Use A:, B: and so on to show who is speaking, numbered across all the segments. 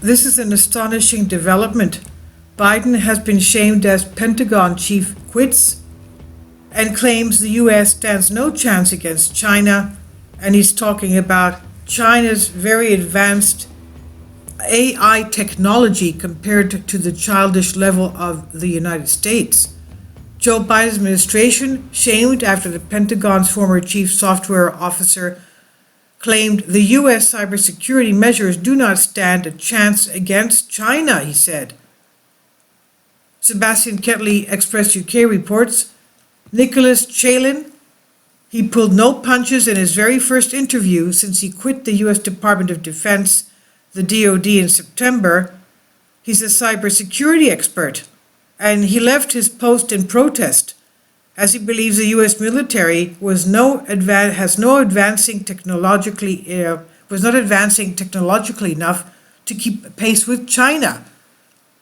A: This is an astonishing development. Biden has been shamed as Pentagon chief QUITS and claims the US stands no chance against China, and he's talking about China's very advanced AI technology compared to the childish level of the United States. Joe Biden's administration shamed after the Pentagon's former chief software officer claimed the U.S. cybersecurity measures do not stand a chance against China, he said. Sebastian Ketley Express UK reports, Nicholas Chillian, he pulled no punches in his very first interview since he quit the U.S. Department of Defense, the DoD, in September. He's a cybersecurity expert, and he left his post in protest, as he believes the U.S. military was not advancing technologically enough to keep pace with China.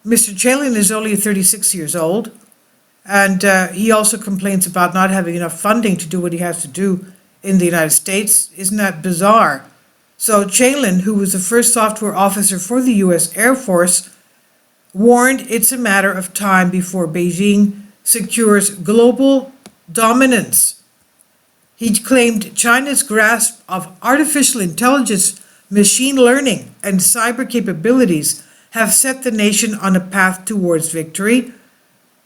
A: Mr. Chillian is only 36 years old, and he also complains about not having enough funding to do what he has to do in the United States. Isn't that bizarre? So Chillian, who was the first software officer for the U.S. Air Force, warned it's a matter of time before Beijing secures global dominance. He claimed China's grasp of artificial intelligence, machine learning, and cyber capabilities have set the nation on a path towards victory.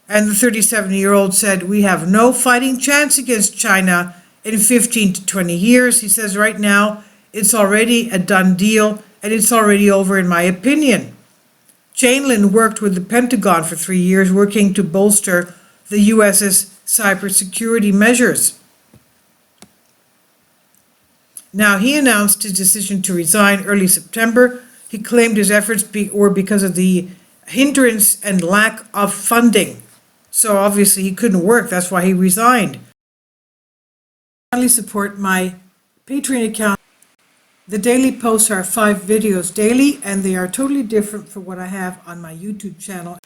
A: And the 37-year-old said, we have no fighting chance against China in 15 to 20 years. He says right now it's already a done deal and it's already over in my opinion. Chillian worked with the Pentagon for 3 years, working to bolster the U.S.'s cybersecurity measures. Now, he announced his decision to resign early September. He claimed his efforts were because of the hindrance and lack of funding. So obviously he couldn't work, that's why he resigned. Kindly support my Patreon account. The daily posts are 5 videos daily, and they are totally different from what I have on my YouTube channel.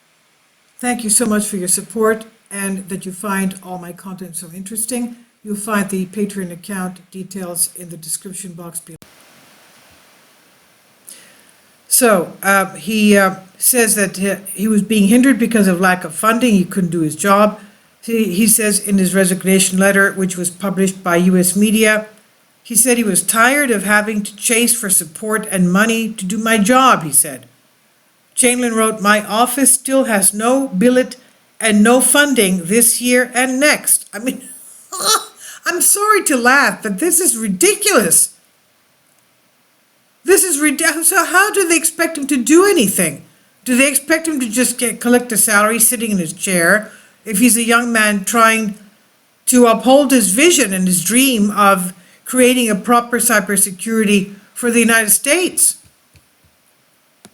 A: Thank you so much for your support and that you find all my content so interesting. You'll find the Patreon account details in the description box below. So he says that he was being hindered because of lack of funding. He couldn't do his job. He says in his resignation letter, which was published by U.S. media, he said he was tired of having to chase for support and money to do my job, he said. Chillian wrote, my office still has no billet and no funding this year and next. I mean, I'm sorry to laugh, but this is ridiculous. This is ridiculous. So how do they expect him to do anything? Do they expect him to just collect a salary sitting in his chair if he's a young man trying to uphold his vision and his dream of creating a proper cybersecurity for the United States?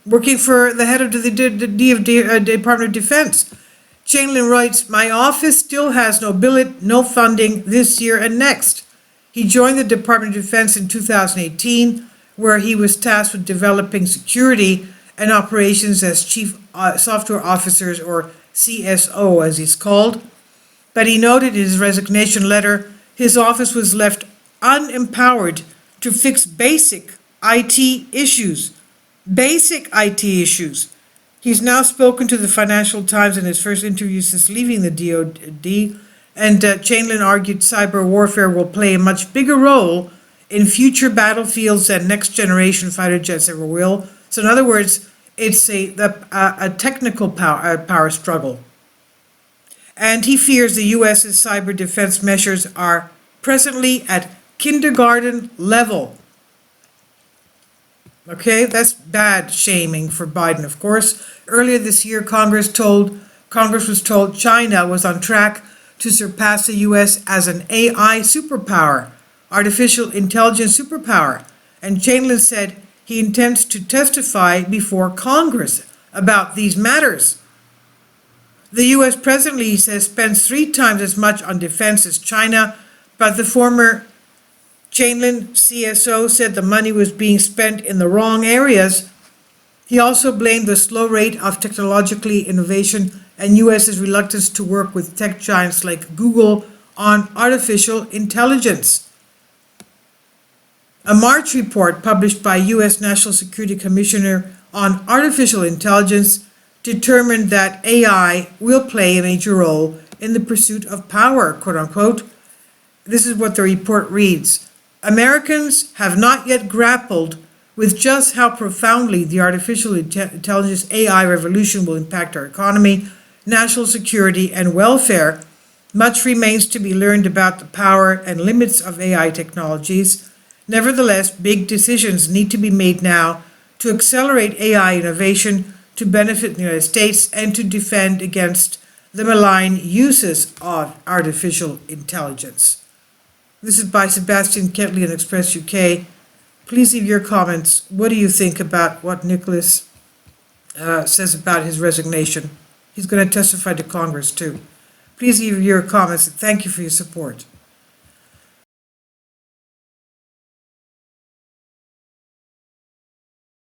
A: Working for the head of the Department of Defense. Chillian writes, my office still has no billet, no funding this year and next. He joined the Department of Defense in 2018, where he was tasked with developing security and operations as Chief Software Officers, or CSO as he's called. But he noted in his resignation letter, his office was left unempowered to fix basic IT issues. Basic IT issues. He's now spoken to the Financial Times in his first interview since leaving the DoD, and Chillian argued cyber warfare will play a much bigger role in future battlefields than next-generation fighter jets ever will. So in other words, it's a technical power struggle. And he fears the U.S.'s cyber defense measures are presently at kindergarten level. Okay, that's bad shaming for Biden, of course. Earlier this year, Congress was told China was on track to surpass the U.S. as an AI superpower, artificial intelligence superpower. And Chillian said he intends to testify before Congress about these matters. The U.S. presently, he says, spends 3 times as much on defense as China, but the former Chillian, CSO, said the money was being spent in the wrong areas. He also blamed the slow rate of technological innovation and U.S.'s reluctance to work with tech giants like Google on artificial intelligence. A March report published by U.S. National Security Commissioner on artificial intelligence determined that AI will play a major role in the pursuit of power, quote unquote. This is what the report reads. Americans have not yet grappled with just how profoundly the artificial intelligence AI revolution will impact our economy, national security, and welfare. Much remains to be learned about the power and limits of AI technologies. Nevertheless, big decisions need to be made now to accelerate AI innovation to benefit the United States and to defend against the malign uses of artificial intelligence. This is by Sebastian Ketley in Express UK. Please leave your comments. What do you think about what Nicholas says about his resignation? He's going to testify to Congress too. Please leave your comments. Thank you for your support.